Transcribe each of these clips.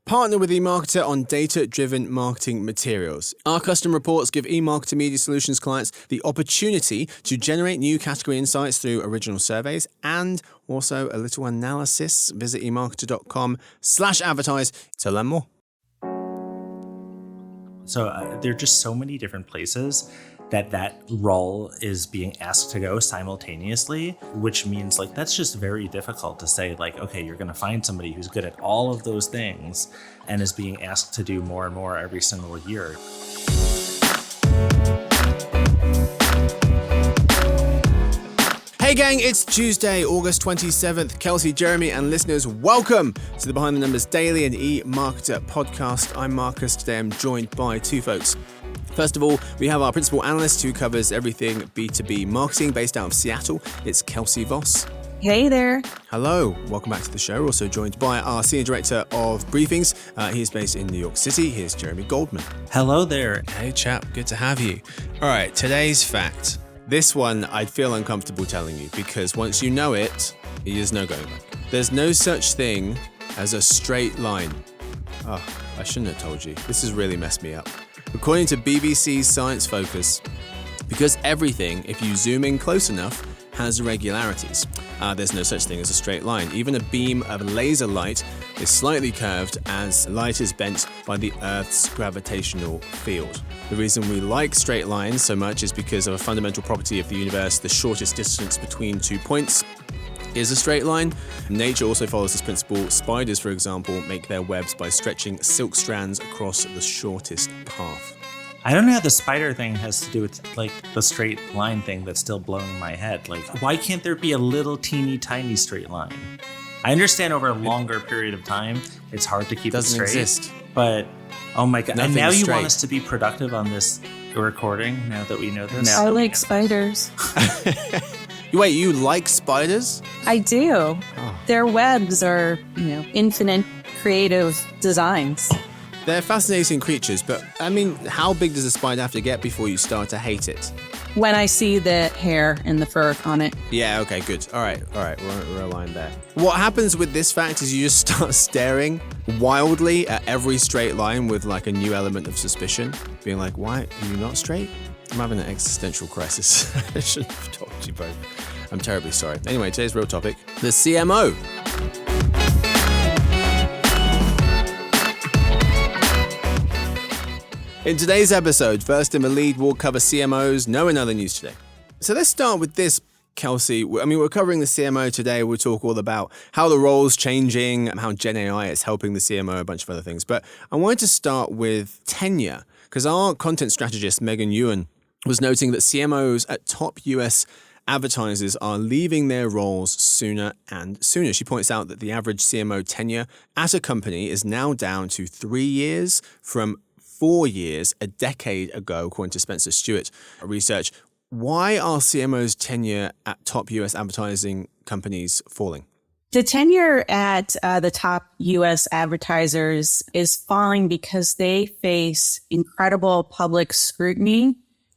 Partner with eMarketer on data-driven marketing materials. Our custom reports give eMarketer Media Solutions clients the opportunity to generate new category insights through original surveys and also a little analysis. Visit eMarketer.com/advertise to learn more. So there are just so many different places that role is being asked to go simultaneously, which means that's just very difficult to say okay, you're going to find somebody who's good at all of those things and is being asked to do more and more every single year. Hey gang, it's Tuesday, August 27th. Kelsey, Jeremy, and listeners, welcome to the Behind the Numbers Daily and eMarketer podcast. I'm Marcus. Today I'm joined by two folks. First of all, we have our principal analyst who covers everything B2B marketing based out of Seattle. It's Kelsey Voss. Hey there. Hello, welcome back to the show. We're also joined by our Senior Director of Briefings. He's based in New York City. Here's Jeremy Goldman. Hello there. Hey chap, good to have you. All right, today's fact. This one I'd feel uncomfortable telling you because once you know it, there's no going back. There's no such thing as a straight line. Oh, I shouldn't have told you. This has really messed me up. According to BBC's Science Focus, because everything, if you zoom in close enough, has irregularities. There's no such thing as a straight line. Even a beam of laser light is slightly curved as light is bent by the Earth's gravitational field. The reason we like straight lines so much is because of a fundamental property of the universe. The shortest distance between 2 points is a straight line. Nature also follows this principle. Spiders, for example, make their webs by stretching silk strands across the shortest path. I don't know how the spider thing has to do with the straight line thing that's still blowing my head. Why can't there be a little teeny tiny straight line? I understand over a longer period of time, it's hard to keep it straight. Doesn't exist. But, oh my God. And now you want us to be productive on this recording now that we know this? I like spiders. Wait, you like spiders? I do. Oh. Their webs are, infinite creative designs. They're fascinating creatures, but how big does a spider have to get before you start to hate it? When I see the hair and the fur on it. Yeah, okay, good. All right, we're aligned there. What happens with this fact is you just start staring wildly at every straight line with a new element of suspicion, being like, why are you not straight? I'm having an existential crisis. I shouldn't have told you both. I'm terribly sorry. Anyway, today's real topic, the CMO. In today's episode, first in the lead, we'll cover CMOs, no and other news today. So let's start with this, Kelsey. We're covering the CMO today. We'll talk all about how the role's changing, how Gen AI is helping the CMO, a bunch of other things. But I wanted to start with tenure, because our content strategist, Megan Ewan, was noting that CMOs at top US advertisers are leaving their roles sooner and sooner. She points out that the average CMO tenure at a company is now down to 3 years from 4 years a decade ago, according to Spencer Stewart research. Why are CMOs' tenure at top US advertising companies falling? The tenure at the top US advertisers is falling because they face incredible public scrutiny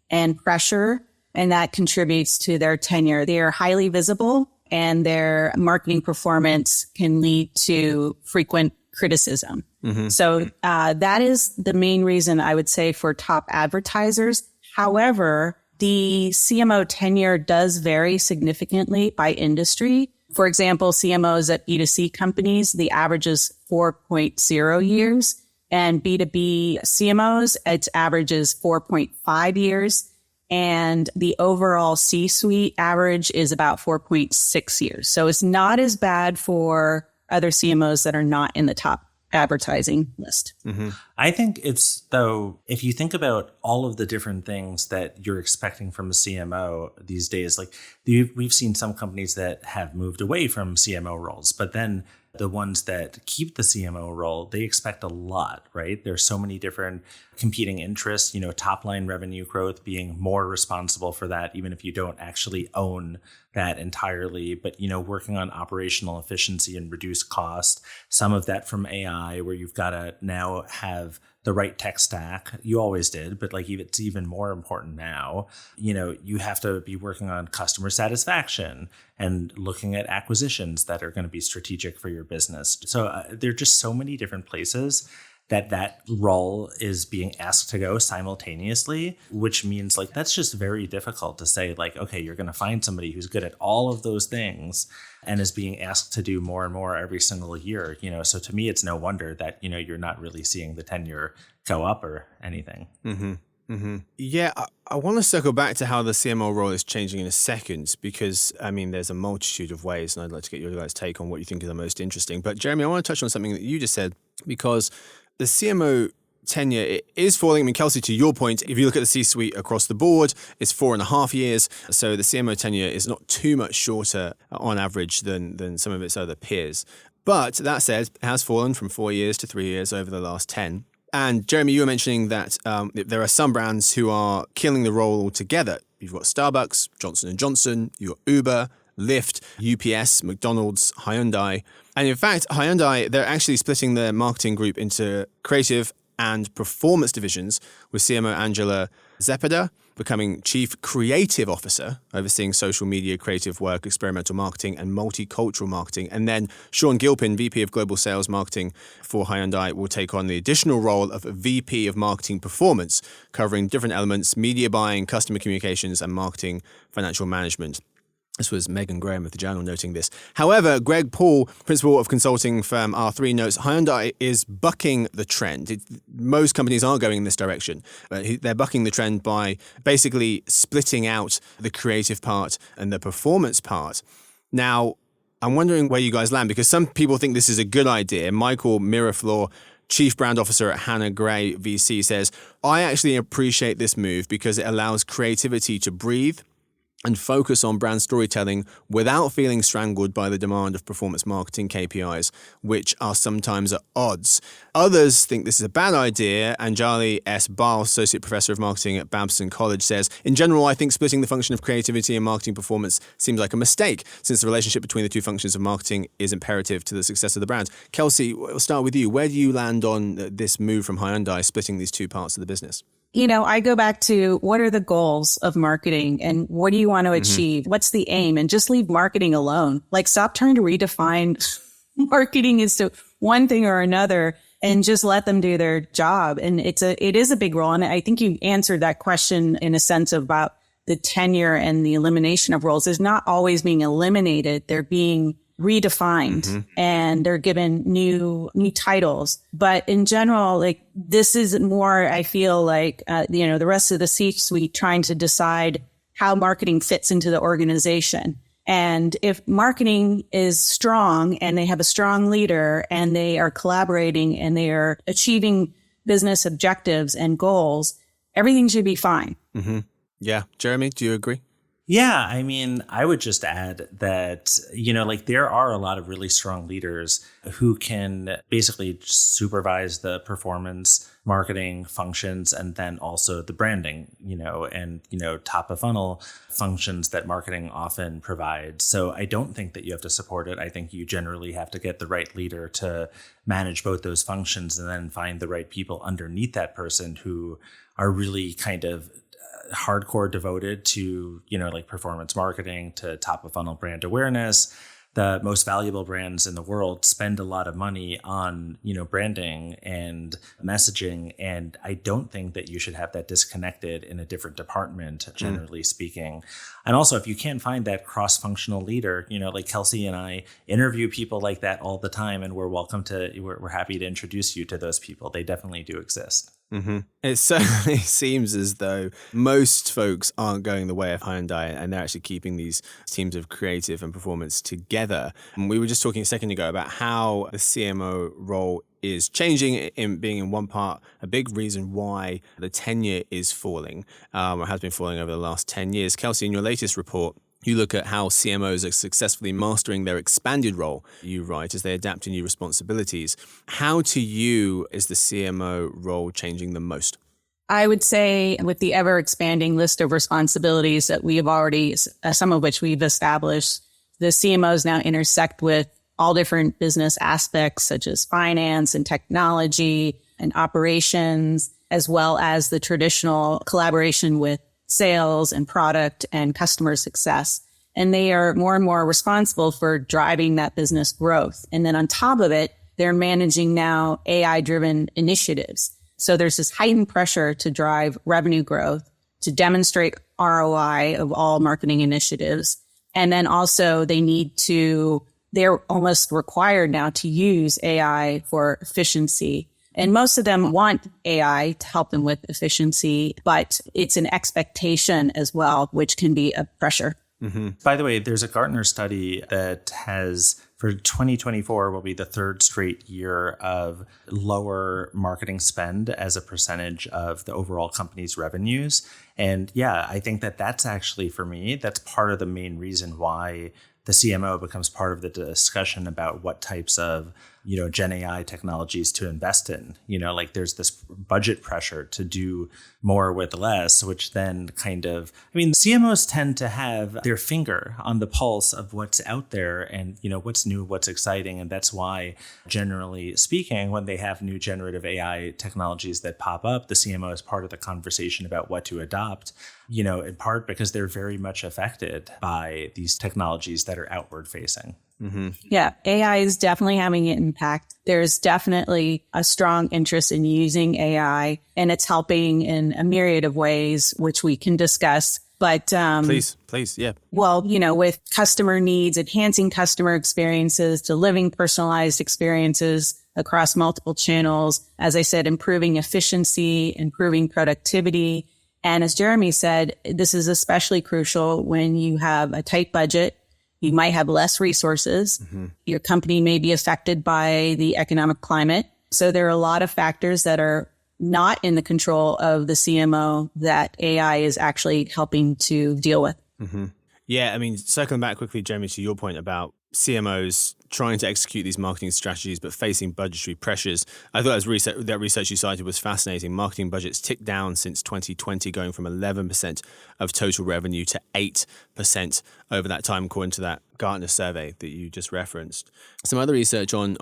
and pressure, and that contributes to their tenure. They are highly visible, and their marketing performance can lead to frequent criticism. Mm-hmm. So that is the main reason I would say for top advertisers. However, the CMO tenure does vary significantly by industry. For example, CMOs at B2C companies, the average is 4.0 years, and B2B CMOs, its average is 4.5 years. And the overall C-suite average is about 4.6 years. So it's not as bad for other CMOs that are not in the top advertising list. Mm-hmm. I think it's, though, if you think about all of the different things that you're expecting from a CMO these days, we've seen some companies that have moved away from CMO roles, but then the ones that keep the CMO role, they expect a lot, right? There's so many different competing interests, top line revenue growth, being more responsible for that, even if you don't actually own that entirely, but, working on operational efficiency and reduce cost. Some of that from AI, where you've got to now have the right tech stack. You always did, but like it's even more important now. You have to be working on customer satisfaction and looking at acquisitions that are going to be strategic for your business. So there are just so many different places that role is being asked to go simultaneously, which means like that's just very difficult to say like, okay, you're going to find somebody who's good at all of those things and is being asked to do more and more every single year. So to me, it's no wonder that, you're not really seeing the tenure go up or anything. Mm-hmm. Mm-hmm. Yeah, I want to circle back to how the CMO role is changing in a second, because, there's a multitude of ways, and I'd like to get your guys' take on what you think are the most interesting. But Jeremy, I want to touch on something that you just said, because the CMO tenure is falling. Kelsey, to your point, if you look at the C-suite across the board, it's 4.5 years. So the CMO tenure is not too much shorter on average than some of its other peers. But that said, it has fallen from 4 years to 3 years over the last 10. And Jeremy, you were mentioning that there are some brands who are killing the role altogether. You've got Starbucks, Johnson & Johnson, you've got Uber, Lyft, UPS, McDonald's, Hyundai. And in fact, Hyundai, they're actually splitting their marketing group into creative and performance divisions, with CMO Angela Zepeda becoming Chief Creative Officer, overseeing social media, creative work, experimental marketing, and multicultural marketing. And then Sean Gilpin, VP of Global Sales Marketing for Hyundai, will take on the additional role of VP of Marketing Performance, covering different elements: media buying, customer communications, and marketing financial management. This was Megan Graham of the Journal noting this. However, Greg Paul, principal of consulting firm R3, notes Hyundai is bucking the trend. Most companies are going in this direction. They're bucking the trend by basically splitting out the creative part and the performance part. Now, I'm wondering where you guys land, because some people think this is a good idea. Michael Miraflor, Chief Brand Officer at Hannah Gray VC, says, I actually appreciate this move because it allows creativity to breathe and focus on brand storytelling without feeling strangled by the demand of performance marketing KPIs, which are sometimes at odds. Others think this is a bad idea. Anjali S. Bal, Associate Professor of Marketing at Babson College, says, in general, I think splitting the function of creativity and marketing performance seems like a mistake, since the relationship between the two functions of marketing is imperative to the success of the brand. Kelsey, we'll start with you. Where do you land on this move from Hyundai, splitting these two parts of the business? I go back to what are the goals of marketing and what do you want to achieve? What's the aim? And just leave marketing alone. Like, stop trying to redefine marketing as to one thing or another and just let them do their job. And it is a big role. And I think you answered that question in a sense about the tenure and the elimination of roles. Is not always being eliminated. They're being redefined and they're given new titles. But in general, like, this is more, I feel like, the rest of the C-suite trying to decide how marketing fits into the organization. And if marketing is strong and they have a strong leader and they are collaborating and they are achieving business objectives and goals, everything should be fine. Mm-hmm. Yeah. Jeremy, do you agree? Yeah, I would just add that, there are a lot of really strong leaders who can basically supervise the performance marketing functions and then also the branding, and top of funnel functions that marketing often provides. So I don't think that you have to support it. I think you generally have to get the right leader to manage both those functions and then find the right people underneath that person who are really kind of hardcore devoted to, performance marketing, to top of funnel brand awareness. The most valuable brands in the world spend a lot of money on, branding and messaging. And I don't think that you should have that disconnected in a different department, generally speaking. And also, if you can't find that cross-functional leader, like Kelsey and I interview people like that all the time, and we're happy to introduce you to those people. They definitely do exist. Mm-hmm. It certainly seems as though most folks aren't going the way of Hyundai, and they're actually keeping these teams of creative and performance together. And we were just talking a second ago about how the CMO role is changing, in being in one part a big reason why the tenure is falling, or has been falling over the last 10 years. Kelsey, in your latest report, you look at how CMOs are successfully mastering their expanded role, you write, as they adapt to new responsibilities. How to you is the CMO role changing the most? I would say with the ever expanding list of responsibilities that we have already, some of which we've established, the CMOs now intersect with all different business aspects such as finance and technology and operations, as well as the traditional collaboration with sales and product and customer success. And they are more and more responsible for driving that business growth. And then on top of it, they're managing now AI-driven initiatives. So there's this heightened pressure to drive revenue growth, to demonstrate ROI of all marketing initiatives. And then also they're almost required now to use AI for efficiency. And most of them want AI to help them with efficiency, but it's an expectation as well, which can be a pressure. Mm-hmm. By the way, there's a Gartner study that has, for 2024, will be the third straight year of lower marketing spend as a percentage of the overall company's revenues. And yeah, I think that that's actually, for me, that's part of the main reason why the CMO becomes part of the discussion about what types of, Gen AI technologies to invest in. Like there's this budget pressure to do more with less, which then CMOs tend to have their finger on the pulse of what's out there and, what's new, what's exciting. And that's why, generally speaking, when they have new generative AI technologies that pop up, the CMO is part of the conversation about what to adopt, in part because they're very much affected by these technologies that are outward facing. Mm-hmm. Yeah, AI is definitely having an impact. There's definitely a strong interest in using AI, and it's helping in a myriad of ways, which we can discuss. But please, yeah. Well, with customer needs, enhancing customer experiences, delivering personalized experiences across multiple channels. As I said, improving efficiency, improving productivity. And as Jeremy said, this is especially crucial when you have a tight budget. You might have less resources. Mm-hmm. Your company may be affected by the economic climate. So there are a lot of factors that are not in the control of the CMO that AI is actually helping to deal with. Mm-hmm. Yeah, circling back quickly, Jeremy, to your point about CMOs trying to execute these marketing strategies but facing budgetary pressures. I thought that research you cited was fascinating. Marketing budgets ticked down since 2020, going from 11% of total revenue to 8% over that time, according to that Gartner survey that you just referenced. Some other research on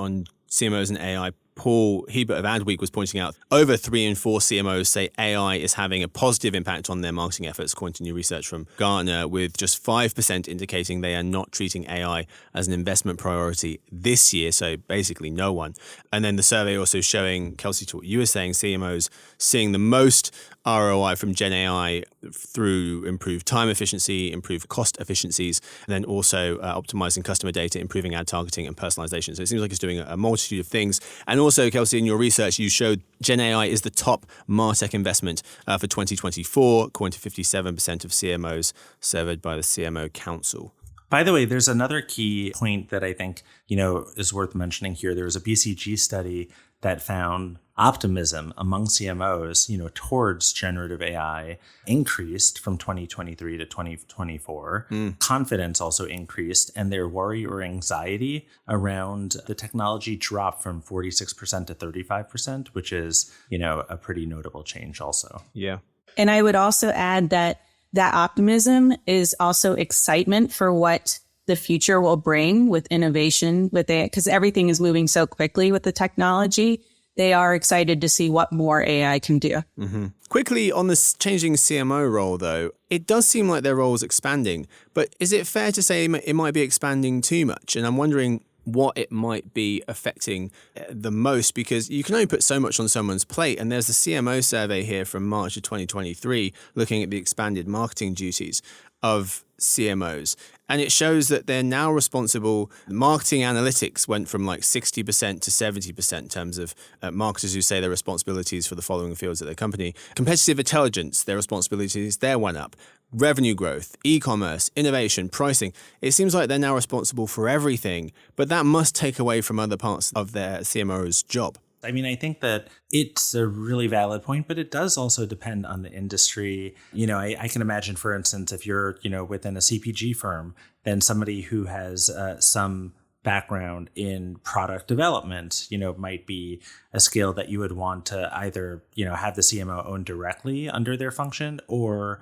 CMOs and AI. Paul Hebert of Adweek was pointing out over 3 in 4 CMOs say AI is having a positive impact on their marketing efforts, according to new research from Gartner, with just 5% indicating they are not treating AI as an investment priority this year. So basically no one. And then the survey also showing, Kelsey, to what you were saying, CMOs seeing the most ROI from Gen AI through improved time efficiency, improved cost efficiencies, and then also optimizing customer data, improving ad targeting and personalization. So it seems like it's doing a multitude of things. And also, Kelsey, in your research, you showed Gen AI is the top MarTech investment for 2024, according to 57% of CMOs surveyed by the CMO Council. By the way, there's another key point that I think, is worth mentioning here. There was a BCG study that found optimism among CMOs, towards generative AI increased from 2023 to 2024. Confidence also increased, and their worry or anxiety around the technology dropped from 46% to 35%, which is, a pretty notable change also. Yeah. And I would also add that optimism is also excitement for what the future will bring with innovation, with it, because everything is moving so quickly with the technology. They are excited to see what more AI can do. Mm-hmm. Quickly on this changing CMO role, though, it does seem like their role is expanding. But is it fair to say it might be expanding too much? And I'm wondering what it might be affecting the most, because you can only put so much on someone's plate. And there's the CMO survey here from March of 2023 looking at the expanded marketing duties of CMOs. And it shows that they're now responsible. Marketing analytics went from like 60% to 70% in terms of marketers who say their responsibilities for the following fields at their company. Competitive intelligence, their responsibilities, there went up. Revenue growth, e-commerce, innovation, pricing. It seems like they're now responsible for everything, but that must take away from other parts of their CMO's job. I think that it's a really valid point, but it does also depend on the industry. I can imagine, for instance, if you're, within a CPG firm, then somebody who has some background in product development, might be a skill that you would want to either, have the CMO own directly under their function or,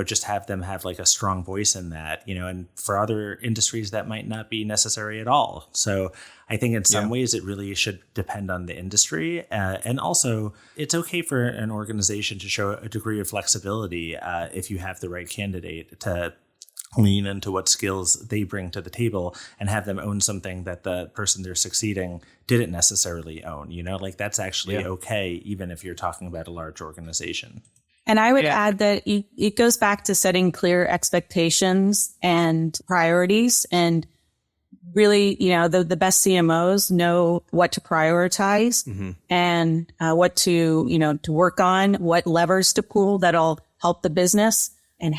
just have them have like a strong voice in that, and for other industries that might not be necessary at all. So I think in some ways it really should depend on the industry. And also it's okay for an organization to show a degree of flexibility if you have the right candidate to lean into what skills they bring to the table and have them own something that the person they're succeeding didn't necessarily own. Like that's actually okay, even if you're talking about a large organization. And I would add that it goes back to setting clear expectations and priorities. And really, the best CMOs know what to prioritize and what to work on, what levers to pull that'll help the business. And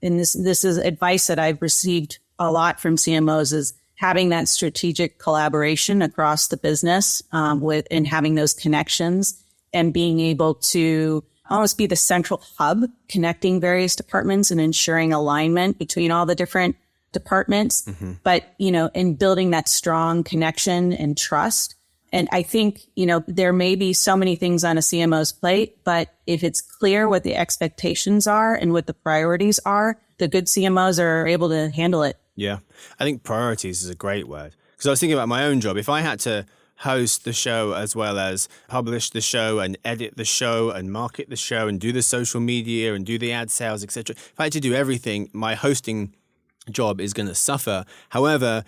this is advice that I've received a lot from CMOs, is having that strategic collaboration across the business and having those connections and being able to almost be the central hub connecting various departments and ensuring alignment between all the different departments, but, in building that strong connection and trust. And I think, there may be so many things on a CMO's plate, but if it's clear what the expectations are and what the priorities are, the good CMOs are able to handle it. Yeah, I think priorities is a great word. Because I was thinking about my own job. If I had to host the show as well as publish the show and edit the show and market the show and do the social media and do the ad sales, etc., if I had to do everything, my hosting job is going to suffer. However,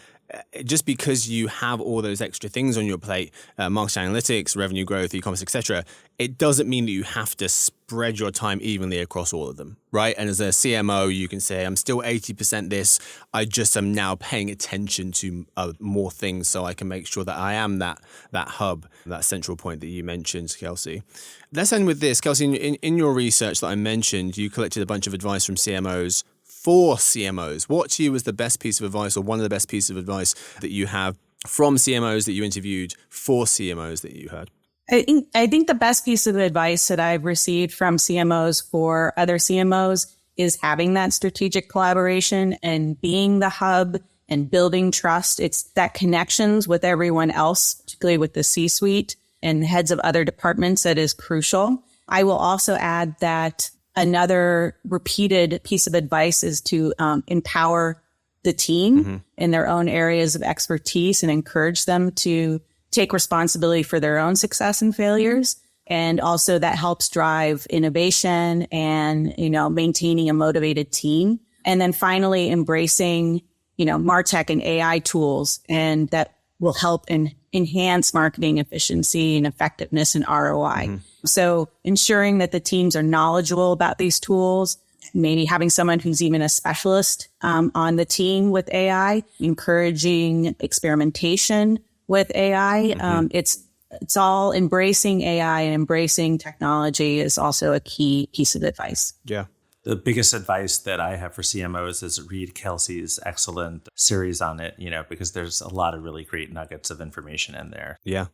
just because you have all those extra things on your plate, marketing analytics, revenue growth, e-commerce, etc., it doesn't mean that you have to spread your time evenly across all of them, right? And as a CMO, you can say, I'm still 80% this. I just am now paying attention to more things so I can make sure that I am that hub, that central point that you mentioned, Kelsey. Let's end with this. Kelsey, in your research that I mentioned, you collected a bunch of advice from CMOs for CMOs. What to you was the best piece of advice or one of the best pieces of advice that you have from CMOs that you interviewed for CMOs that you heard? I think the best piece of advice that I've received from CMOs for other CMOs is having that strategic collaboration and being the hub and building trust. It's that connections with everyone else, particularly with the C-suite and heads of other departments, that is crucial. I will also add that another repeated piece of advice is to empower the team in their own areas of expertise and encourage them to take responsibility for their own success and failures. And also that helps drive innovation and, maintaining a motivated team. And then finally, embracing, MarTech and AI tools, and that will help enhance marketing efficiency and effectiveness and ROI. So ensuring that the teams are knowledgeable about these tools, maybe having someone who's even a specialist on the team with AI, encouraging experimentation with AI. It's all embracing AI and embracing technology is also a key piece of advice. Yeah. The biggest advice that I have for CMOs is read Kelsey's excellent series on it, because there's a lot of really great nuggets of information in there. Yeah.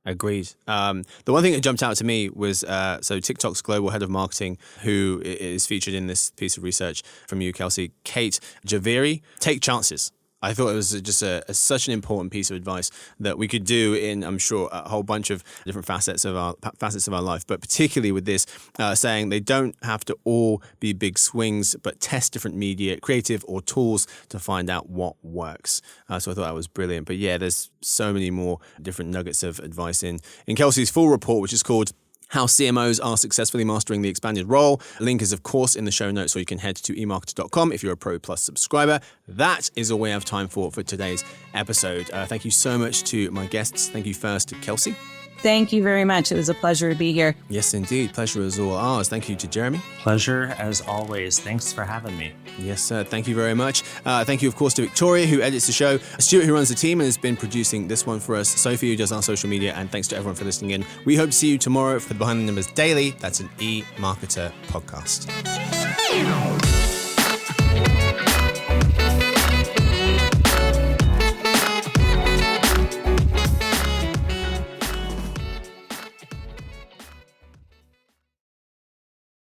Agreed. The one thing that jumped out to me was so TikTok's global head of marketing, who is featured in this piece of research from you, Kelsey, Kate Javeri. Take chances. I thought it was just such an important piece of advice that we could do in, I'm sure, a whole bunch of different facets of our life, but particularly with this, saying they don't have to all be big swings, but test different media, creative or tools to find out what works. So I thought that was brilliant. But yeah, there's so many more different nuggets of advice in Kelsey's full report, which is called How CMOs Are Successfully Mastering the Expanded Role. Link is, of course, in the show notes, or you can head to eMarketer.com if you're a Pro Plus subscriber. That is all we have time for today's episode. Thank you so much to my guests. Thank you first to Kelsey. Thank you very much. It was a pleasure to be here. Yes, indeed. Pleasure is all ours. Thank you to Jeremy. Pleasure as always. Thanks for having me. Yes, sir. Thank you very much. Thank you, of course, to Victoria, who edits the show, Stuart, who runs the team and has been producing this one for us, Sophie, who does our social media, and thanks to everyone for listening in. We hope to see you tomorrow for the Behind the Numbers Daily. That's an eMarketer podcast.